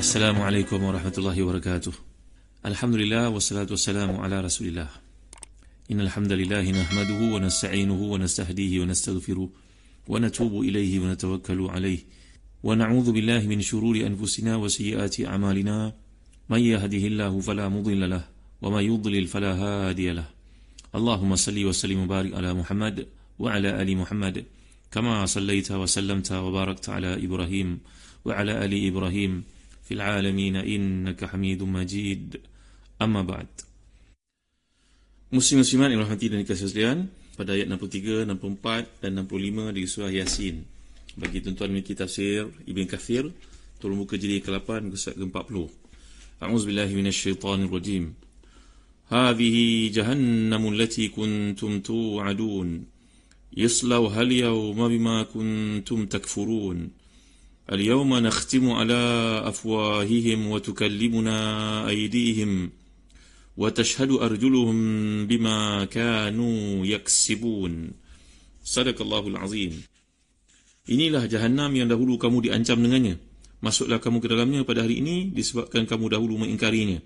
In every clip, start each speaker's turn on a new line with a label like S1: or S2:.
S1: Assalamualaikum warahmatullahi wabarakatuh. Alhamdulillah wassalatu wassalamu ala Rasulillah. Innal hamdalillah nahmaduhu wa nasta'inuhu wa nastahdihi wa nastaghfiruh wa natubu ilayhi wa natawakkalu alayhi wa na'udzu billahi min shururi anfusina wa sayyiati a'malina. May yahdihillahu fala mudilla lahu wa may yudlil fala hadiya lahu. Allahumma salli wa sallim wa barik ala Muhammad wa ala ali Muhammad kama sallaita wa sallamta wa barakta ala Ibrahim wa ala ali Ibrahim fil alamin innaka Hamidum Majid. Amma ba'd. Muslim-muslimat yang rahmati dan dikasihi sekalian, pada ayat 63, 64 dan 65 di surah Yasin. Bagi tuan-tuan memiliki tafsir Ibn Kathir, tolong buka jilid ke-8 surat ke-40. A'udzubillahi minasyaitonir rajim. Hadhihi jahannamul lati kuntum tu'adun. Yaslawha al-yawma bima kuntum takfurun. اليوم نختم على أفواههم وتكلمنا أيديهم وتشهد أرجلهم بما كانوا يكسبون. صدق الله العظيم. Inilah Jahannam yang dahulu kamu diancam dengannya. Masuklah kamu ke dalamnya pada hari ini disebabkan kamu dahulu mengingkarinya.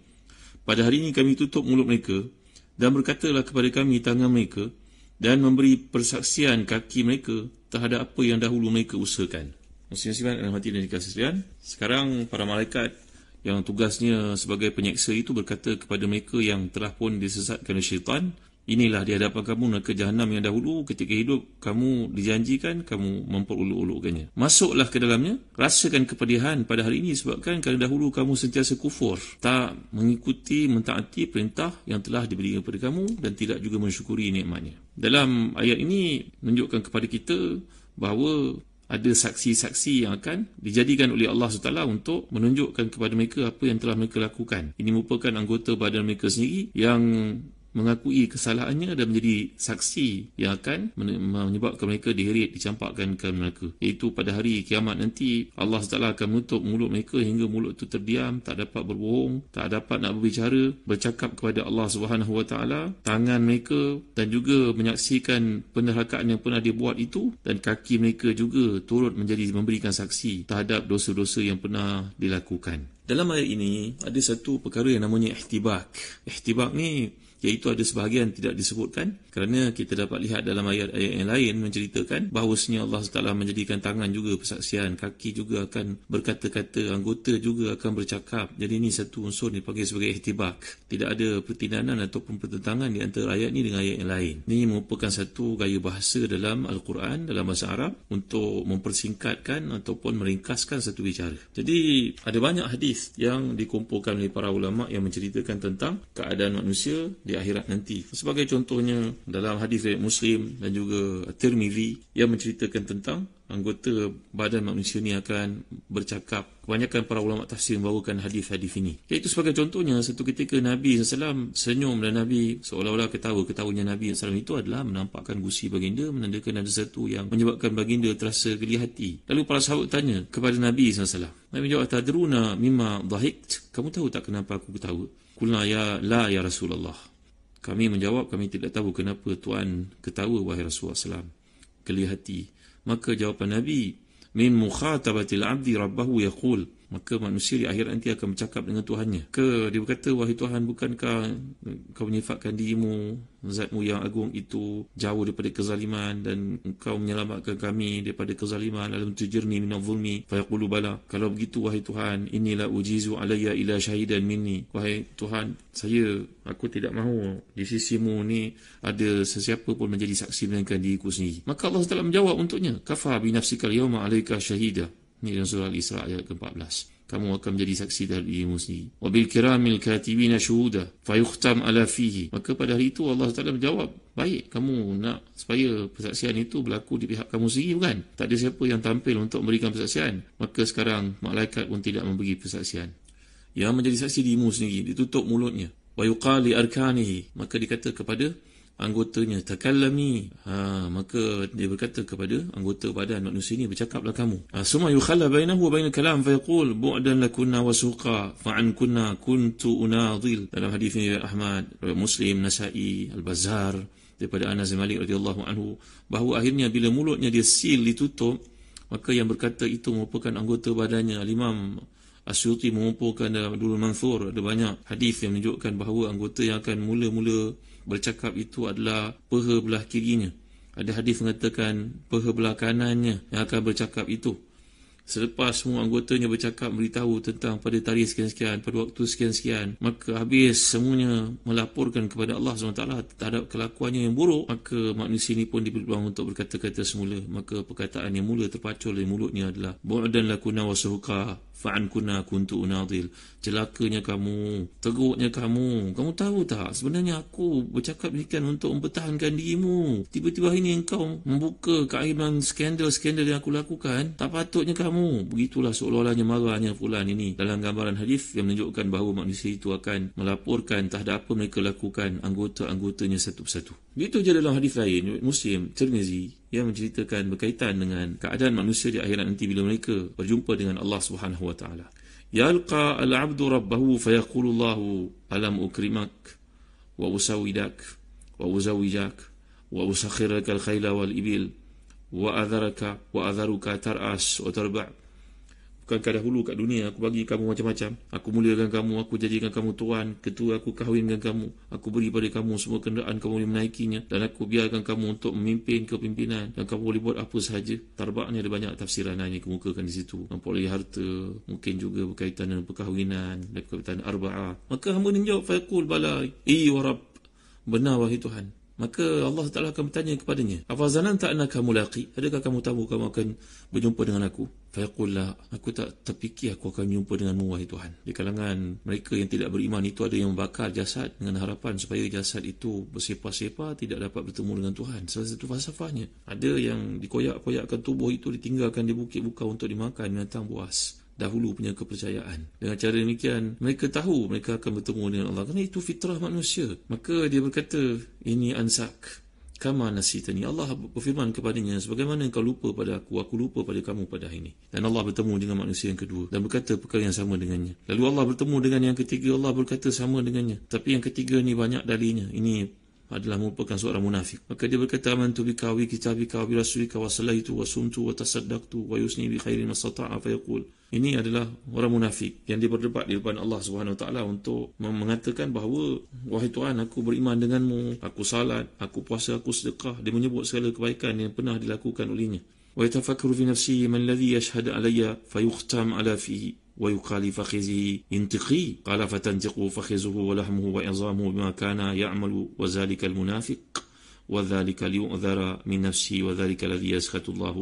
S1: Pada hari ini kami tutup mulut mereka dan berkatalah kepada kami tangan mereka dan memberi persaksian kaki mereka terhadap apa yang dahulu mereka usahakan. Muslim-muslimat dan hati dan dikasihi sekalian, sekarang para malaikat yang tugasnya sebagai penyeksa itu berkata kepada mereka yang telah pun disesatkan oleh syaitan, inilah di hadapan kamu neraka Jahannam yang dahulu ketika hidup kamu dijanjikan kamu memperuluk-ulukkannya. Masuklah ke dalamnya, rasakan kepedihan pada hari ini sebabkan kerana dahulu kamu sentiasa kufur, tak mengikuti mentaati perintah yang telah diberikan kepada kamu dan tidak juga mensyukuri nikmatnya. Dalam ayat ini menunjukkan kepada kita bahawa ada saksi-saksi yang akan dijadikan oleh Allah SWT untuk menunjukkan kepada mereka apa yang telah mereka lakukan. Ini merupakan anggota badan mereka sendiri yang mengakui kesalahannya dan menjadi saksi yang akan menyebabkan mereka diheret, dicampakkan ke neraka. Iaitu pada hari kiamat nanti Allah SWT akan menutup mulut mereka hingga mulut itu terdiam, tak dapat berbohong, tak dapat nak berbicara, bercakap kepada Allah SWT, tangan mereka dan juga menyaksikan penderhakaan yang pernah dibuat itu, dan kaki mereka juga turut memberikan saksi terhadap dosa-dosa yang pernah dilakukan. Dalam ayat ini ada satu perkara yang namanya ihtibak. Ihtibak ni iaitu ada sebahagian tidak disebutkan kerana kita dapat lihat dalam ayat-ayat yang lain menceritakan bahawasanya Allah SWT menjadikan tangan juga persaksian, kaki juga akan berkata-kata, anggota juga akan bercakap. Jadi ini satu unsur dipanggil sebagai ihtibak. Tidak ada pertindahan ataupun pertentangan di antara ayat ini dengan ayat yang lain. Ini merupakan satu gaya bahasa dalam Al-Quran, dalam bahasa Arab untuk mempersingkatkan ataupun meringkaskan satu bicara. Jadi ada banyak hadis yang dikumpulkan oleh para ulama yang menceritakan tentang keadaan manusia di akhirat nanti. Sebagai contohnya dalam hadis riwayat Muslim dan juga Tirmizi yang menceritakan tentang anggota badan manusia ni akan bercakap. Kebanyakan para ulama tafsir membawakan hadis-hadis ini. Iaitu sebagai contohnya satu ketika Nabi SAW senyum dan Nabi seolah-olah ketawa-ketawanya Nabi SAW itu adalah menampakkan gusi baginda, menandakan ada sesuatu yang menyebabkan baginda terasa geli hati. Lalu para sahabat tanya kepada Nabi SAW. Nabi jawab, "Tadruna mimma dhahikt?" Kamu tahu tak kenapa aku ketawa? Qulna ya Rasulullah. Kami menjawab, kami tidak tahu kenapa Tuan ketawa wahai Rasulullah SAW. Geli hati. Maka jawapan Nabi, min mukhatabatil abdi rabbahu yaqul. Maka manusia di akhirat nanti akan bercakap dengan Tuhannya. Dia berkata, wahai Tuhan, bukankah kau menyifatkan dirimu, zatmu yang agung itu jauh daripada kezaliman dan engkau menyelamatkan kami daripada kezaliman, alam tujirni minal zulmi, fayaqulu bala. Kalau begitu wahai Tuhan, inilah ujizu alayya ila syahidan minni. Wahai Tuhan, aku tidak mahu di sisimu ni ada sesiapa pun menjadi saksi melainkan diriku sendiri. Maka Allah SWT menjawab untuknya, kafa binafsikal yawma alayka syahida. Ini dalam surah Al-Isra ayat ke-14. Kamu akan menjadi saksi dari dirimu sendiri. Wabil kiramil katibina syuhuda fayukhtam ala fihi. Maka pada hari itu Allah SWT menjawab, baik, kamu nak supaya persaksian itu berlaku di pihak kamu sendiri, bukan? Tak ada siapa yang tampil untuk memberikan persaksian. Maka sekarang malaikat pun tidak memberi persaksian. Yang menjadi saksi dirimu sendiri, ditutup mulutnya. Wa yuqali arkanihi. Maka dikata kepada anggotanya, takallami. Maka dia berkata kepada anggota badan manusia ini, bercakaplah kamu. Summa yukhalla bainahu wa bainal kalam fayaqul bu'dan lakunna wa suqa fa'an kunna kuntu unadhil. Dalam hadis ini Ahmad, Muslim, Nasa'i, Al-Bazzar daripada Anas bin Malik radhiyallahu anhu, bahawa akhirnya bila mulutnya dia ditutup, maka yang berkata itu merupakan anggota badannya Imam Asyuti mengumpulkan dalam Abdul Mansur, ada banyak hadis yang menunjukkan bahawa anggota yang akan mula-mula bercakap itu adalah peha belah kirinya. Ada hadis mengatakan peha belah kanannya yang akan bercakap itu. Selepas semua anggotanya bercakap beritahu tentang pada tarikh sekian-sekian, pada waktu sekian-sekian, maka habis semuanya melaporkan kepada Allah SWT terhadap kelakuannya yang buruk, maka manusia ini pun diberi peluang untuk berkata-kata semula. Maka perkataan yang mula terpacul dari mulutnya adalah bu'dan lakuna wa suhuqa fa'an kunna kuntu unadil. Celakanya kamu, teruknya kamu tahu tak, sebenarnya aku bercakap demikian untuk mempertahankan dirimu. Tiba-tiba ini engkau membuka keaiban skandal-skandal yang aku lakukan. Tak patutnya kamu. Begitulah seolah-olahnya marahnya fulan ini dalam gambaran hadis yang menunjukkan bahawa manusia itu akan melaporkan terhadap apa mereka lakukan anggota-anggotanya satu persatu. Begitu je dalam hadis lain Muslim, Tirmizi, yang menceritakan berkaitan dengan keadaan manusia di akhirat nanti bila mereka berjumpa dengan Allah Subhanahu wa taala. Yalqa al-'abdu rabbahu fayaqulu Allahu alam ukrimak wa usawidak wa uzawijak wa usakhiraka al-khayla wal ibil wa adharuka tar'as wa tarba'. Bukankah dahulu kat dunia aku bagi kamu macam-macam, aku muliakan kamu, aku jadikan kamu tuan, ketua, aku kahwinkan kamu, aku beri pada kamu semua kenderaan kamu boleh menaikinya, dan aku biarkan kamu untuk memimpin kepimpinan, dan kamu boleh buat apa sahaja. Tarbaknya ada banyak tafsiran yang dikemukakan di situ. Memperoleh harta, mungkin juga berkaitan dengan perkahwinan dan berkaitan arba'ah. Maka hamba ni menjawab, fayaqul bala, wa Rabb, benar wahai Tuhan. Maka Allah Ta'ala akan bertanya kepadanya, afazananta annaka mulaqi, adakah kamu tahu kamu akan berjumpa dengan aku? Fayaqul la, aku tak terfikir aku akan berjumpa denganmu wahai Tuhan. Di kalangan mereka yang tidak beriman itu ada yang membakar jasad dengan harapan supaya jasad itu bersepah-sepah, tidak dapat bertemu dengan Tuhan. Salah satu falsafahnya. Ada yang dikoyak-koyakkan tubuh itu, ditinggalkan di bukit buka untuk dimakan binatang buas. Dahulu punya kepercayaan. Dengan cara demikian, mereka tahu mereka akan bertemu dengan Allah. Kerana itu fitrah manusia. Maka dia berkata, ini ansak kama nasitani. Allah berfirman kepadanya, sebagaimana engkau lupa pada aku lupa pada kamu pada hari ini. Dan Allah bertemu dengan manusia yang kedua dan berkata perkara yang sama dengannya. Lalu Allah bertemu dengan yang ketiga, Allah berkata sama dengannya. Tapi yang ketiga ni banyak dalilnya. Ini adalah merupakan seorang munafik. Maka dia berkata, amantu bika wa kitabika wa bi rasulika wa sallaitu wa sumtu wa tasaddaqtu wa yusni bi khairin mastata'a fa yaqul. Ini adalah orang munafik yang dia berdebat di depan Allah Subhanahu wa taala untuk mengatakan bahawa wahai Tuhan, aku beriman denganmu, aku salat, aku puasa, aku sedekah. Dia menyebut segala kebaikan yang pernah dilakukan olehnya. Wa yatafakkaru fi nafsihi man alladhi yashhadu alayya fayukhtam ala fihi ويقال فخذه ينتقي قال فتنتق فخذه ولحمه وعظامه بما كان يعمل وذلك المنافق وذلك ليؤذر من نفسه وذلك الذي يسخط الله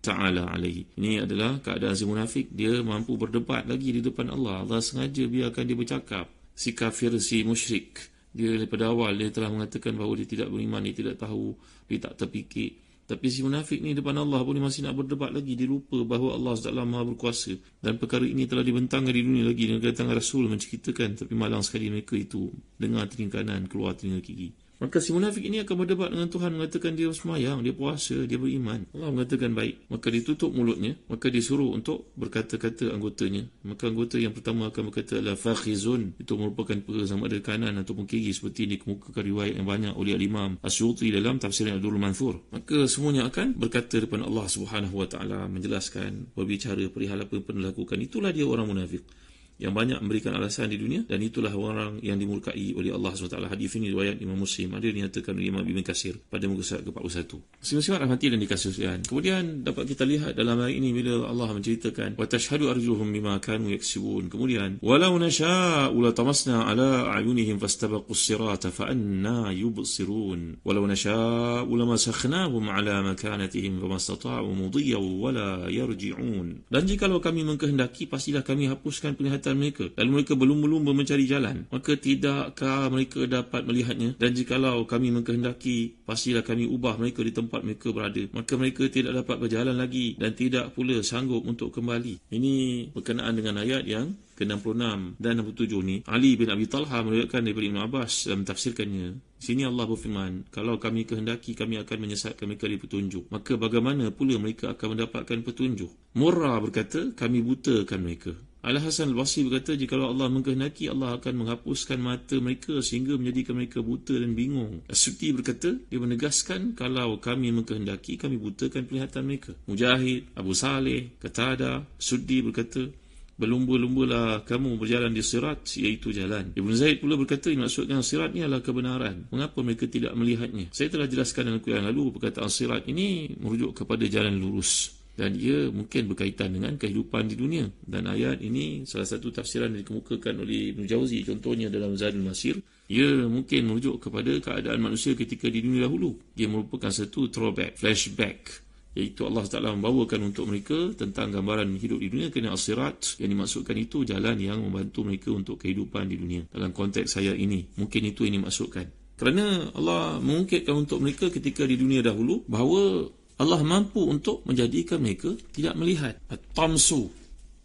S1: Ta'ala alaihi. Ini adalah keadaan si munafik. Dia mampu berdebat lagi di depan Allah. Allah sengaja biarkan dia bercakap. Si kafir, si musyrik, dia daripada awal dia telah mengatakan bahawa dia tidak beriman, dia tidak tahu, dia tak terfikir. Tapi si munafik ni depan Allah pun dia masih nak berdebat lagi. Dia lupa bahawa Allah SWT Maha berkuasa. Dan perkara ini telah dibentangkan di dunia lagi. Dan kedatangan Rasul menceritakan. Tapi malang sekali mereka itu dengar telinga kanan, keluar telinga kiri. Maka si munafik ini akan berdebat dengan Tuhan, mengatakan dia semayang, dia puasa, dia beriman. Allah mengatakan baik. Maka ditutup mulutnya, maka disuruh untuk berkata-kata anggotanya. Maka anggota yang pertama akan berkata adalah fakhizun. Itu merupakan perkara sama ada kanan ataupun kiri, seperti dikemukakan riwayat yang banyak oleh Al-Imam Asyuti dalam tafsir Abdul Mansur. Maka semuanya akan berkata depan Allah Subhanahu wa taala, menjelaskan, berbicara perihal apa yang pernah lakukan. Itulah dia orang munafik yang banyak memberikan alasan di dunia, dan itulah orang yang dimurkai oleh Allah SWT. Hadis ini riwayat Imam Muslim, ada dinyatakan oleh Imam Ibn Katsir pada muka surat ke-41. Muslim-muslimat rahmati dan dikasihi. Kemudian dapat kita lihat dalam ayat ini bila Allah menceritakan wa tashhadu arjuhum bima kanu yaksibun. Kemudian walau nasha'u latamasna ala a'yunihim fastabaqus sirata fa anna yubsirun walau nasha'u lamasakhnahum ala makanatihim famastata'u mudiyyan wala yarji'un. Dan jikalau kami mengkehendaki, pastilah kami hapuskan penglihatan mereka, lalu mereka berlumba-lumba mencari jalan, maka tidakkah mereka dapat melihatnya? Dan jikalau kami mengkehendaki, pastilah kami ubah mereka di tempat mereka berada, maka mereka tidak dapat berjalan lagi dan tidak pula sanggup untuk kembali. Ini berkenaan dengan ayat yang ke-66 dan 67 ni. Ali bin Abi Talha meriwayatkan daripada Ibn Abbas dalam tafsirkannya. Sini Allah berfirman, kalau kami kehendaki, kami akan menyesatkan mereka di petunjuk. Maka bagaimana pula mereka akan mendapatkan petunjuk? Murrah berkata, kami butakan mereka. Al-Hasan Al-Basri berkata, jikalau Allah mengkehendaki, Allah akan menghapuskan mata mereka sehingga menjadikan mereka buta dan bingung. As-Suddi berkata, dia menegaskan, kalau kami mengkehendaki, kami butakan penglihatan mereka. Mujahid, Abu Saleh, Qatadah, Suddi berkata, berlumba-lumbalah kamu berjalan di sirat, iaitu jalan. Ibn Zaid pula berkata, maksudkan sirat ni adalah kebenaran. Mengapa mereka tidak melihatnya? Saya telah jelaskan dalam kuliah lalu, perkataan sirat ini merujuk kepada jalan lurus, dan ia mungkin berkaitan dengan kehidupan di dunia. Dan ayat ini salah satu tafsiran yang dikemukakan oleh Ibn Jauzi, contohnya dalam Zadul Masir. Ia mungkin merujuk kepada keadaan manusia ketika di dunia dahulu. Ia merupakan satu throwback, flashback, iaitu Allah Ta'ala membawakan untuk mereka tentang gambaran hidup di dunia. Kerana as-sirat yang dimaksudkan itu jalan yang membantu mereka untuk kehidupan di dunia. Dalam konteks ayat ini, mungkin itu yang dimaksudkan. Kerana Allah mengungkitkan untuk mereka ketika di dunia dahulu bahawa Allah mampu untuk menjadikan mereka tidak melihat. Tamsu,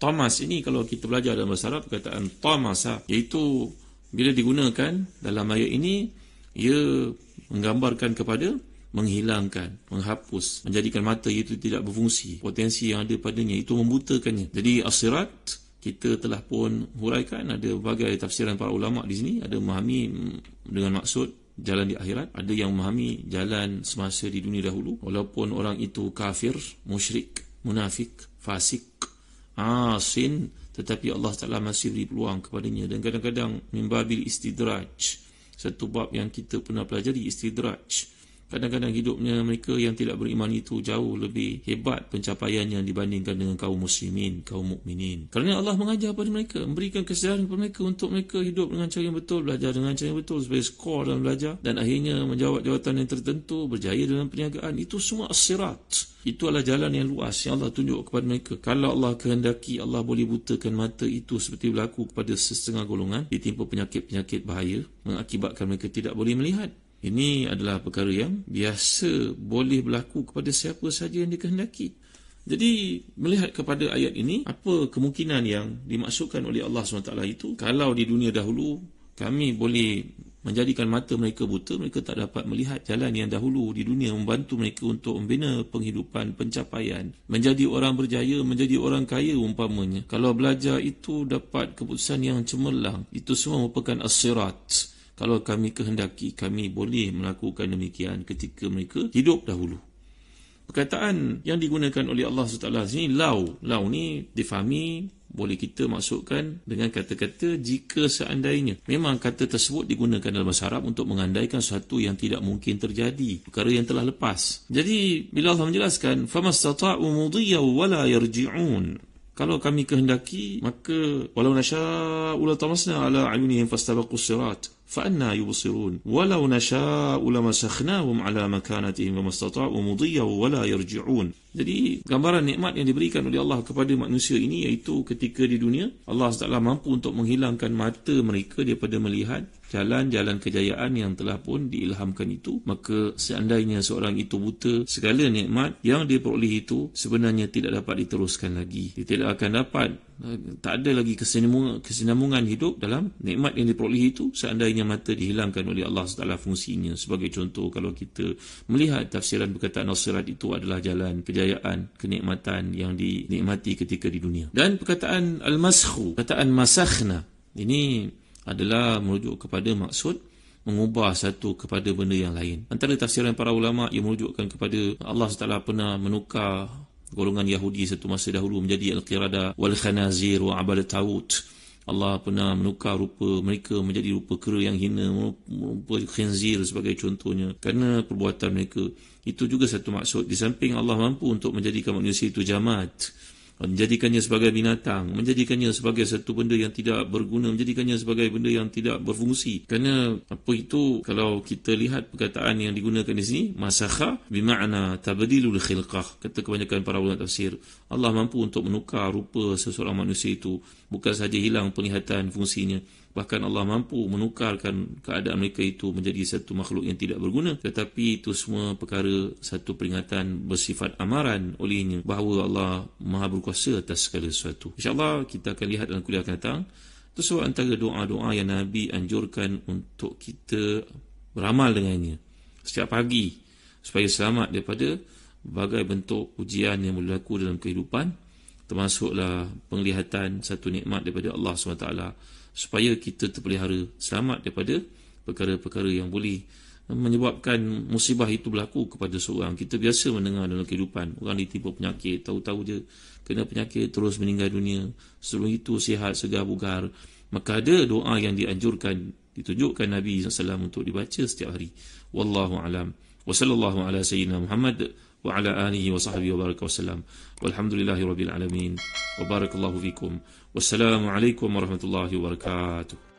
S1: tamas ini kalau kita belajar dalam bahasa Arab, perkataan tamasa, iaitu bila digunakan dalam ayat ini, ia menggambarkan kepada menghilangkan, menghapus, menjadikan mata itu tidak berfungsi. Potensi yang ada padanya itu membutakannya. Jadi as-sirat kita telah pun huraikan, ada berbagai tafsiran para ulama di sini. Ada memahami dengan maksud jalan di akhirat, ada yang memahami jalan semasa di dunia dahulu, walaupun orang itu kafir, musyrik, munafik, fasik, asin, tetapi Allah Ta'ala masih beri peluang kepadanya. Dan kadang-kadang mimbabil istidraj, satu bab yang kita pernah pelajari, istidraj. Kadang-kadang hidupnya mereka yang tidak beriman itu jauh lebih hebat pencapaiannya dibandingkan dengan kaum muslimin, kaum mukminin. Kerana Allah mengajar kepada mereka, memberikan kesedaran kepada mereka untuk mereka hidup dengan cara yang betul, belajar dengan cara yang betul supaya skor dalam belajar, dan akhirnya menjawab jawatan yang tertentu, berjaya dalam perniagaan. Itu semua as-sirat. Itu adalah jalan yang luas yang Allah tunjuk kepada mereka. Kalau Allah kehendaki, Allah boleh butakan mata itu, seperti berlaku kepada setengah golongan ditimpa penyakit-penyakit bahaya mengakibatkan mereka tidak boleh melihat. Ini adalah perkara yang biasa boleh berlaku kepada siapa sahaja yang dikehendaki. Jadi melihat kepada ayat ini, apa kemungkinan yang dimaksudkan oleh Allah SWT itu? Kalau di dunia dahulu kami boleh menjadikan mata mereka buta, mereka tak dapat melihat jalan yang dahulu di dunia membantu mereka untuk membina penghidupan, pencapaian, menjadi orang berjaya, menjadi orang kaya umpamanya. Kalau belajar itu dapat keputusan yang cemerlang, itu semua merupakan as-sirat. Kalau kami kehendaki, kami boleh melakukan demikian ketika mereka hidup dahulu. Perkataan yang digunakan oleh Allah SWT sini, lau. Lau ni difahami, boleh kita maksudkan dengan kata-kata jika seandainya. Memang kata tersebut digunakan dalam bahasa Arab untuk mengandaikan sesuatu yang tidak mungkin terjadi, perkara yang telah lepas. Jadi bila Allah menjelaskan famastata'u mudiyya wala yarji'un, kalau kami kehendaki, maka walau nasya'u latamasna ala ayunihim fastabaqus sirat فأنا يبصرون ولو نشاء لمسخناهم على مكانتهم وما استطاعوا مضيا ولا يرجعون. Jadi gambaran nikmat yang diberikan oleh Allah kepada manusia ini, iaitu ketika di dunia Allah SWT mampu untuk menghilangkan mata mereka daripada melihat jalan-jalan kejayaan yang telah pun diilhamkan itu. Maka seandainya seorang itu buta, segala nikmat yang dia peroleh itu sebenarnya tidak dapat diteruskan lagi. Dia tidak akan dapat, tak ada lagi kesinambungan hidup dalam nikmat yang diperoleh itu seandainya mata dihilangkan oleh Allah SWT fungsinya. Sebagai contoh, kalau kita melihat tafsiran perkataan as-sirat itu adalah jalan kejayaan, kenikmatan yang dinikmati ketika di dunia. Dan perkataan al-maskhu, perkataan masakhna, ini adalah merujuk kepada maksud mengubah satu kepada benda yang lain. Antara tafsiran para ulama yang merujukkan kepada Allah SWT pernah menukar golongan Yahudi satu masa dahulu menjadi al-qirada wal khanazir wa abadat taut. Allah pernah menukar rupa mereka menjadi rupa kera yang hina, rupa khinzir sebagai contohnya, kerana perbuatan mereka. Itu juga satu maksud. Di samping Allah mampu untuk menjadikan manusia itu jamad, menjadikannya sebagai binatang, menjadikannya sebagai satu benda yang tidak berguna, menjadikannya sebagai benda yang tidak berfungsi. Kerana apa itu, kalau kita lihat perkataan yang digunakan di sini, masakha bima'na tabdilul khilqah. Kata kebanyakan para ulama tafsir, Allah mampu untuk menukar rupa seseorang manusia itu. Bukan sahaja hilang penglihatan fungsinya, bahkan Allah mampu menukarkan keadaan mereka itu menjadi satu makhluk yang tidak berguna. Tetapi itu semua perkara satu peringatan bersifat amaran olehnya bahawa Allah Maha berkuasa atas segala sesuatu. InsyaAllah kita akan lihat dalam kuliah akan datang. Itu sebab antara doa-doa yang Nabi anjurkan untuk kita beramal dengannya setiap pagi supaya selamat daripada berbagai bentuk ujian yang berlaku dalam kehidupan, termasuklah penglihatan, satu nikmat daripada Allah SWT, supaya kita terpelihara selamat daripada perkara-perkara yang boleh menyebabkan musibah itu berlaku kepada seorang. Kita biasa mendengar dalam kehidupan, orang ditimpa penyakit, tahu-tahu je kena penyakit terus meninggal dunia, sebelum itu sihat segar bugar. Maka ada doa yang dianjurkan, ditunjukkan Nabi SAW untuk dibaca setiap hari. Wallahu alam. Wa sallallahu ala sayyidina Muhammad wa ala alihi wa sahbihi wa baraka wasallam. Walhamdulillahi rabbil alamin. Wa barakallahu fikum. Wassalamu alaikum warahmatullahi wabarakatuh.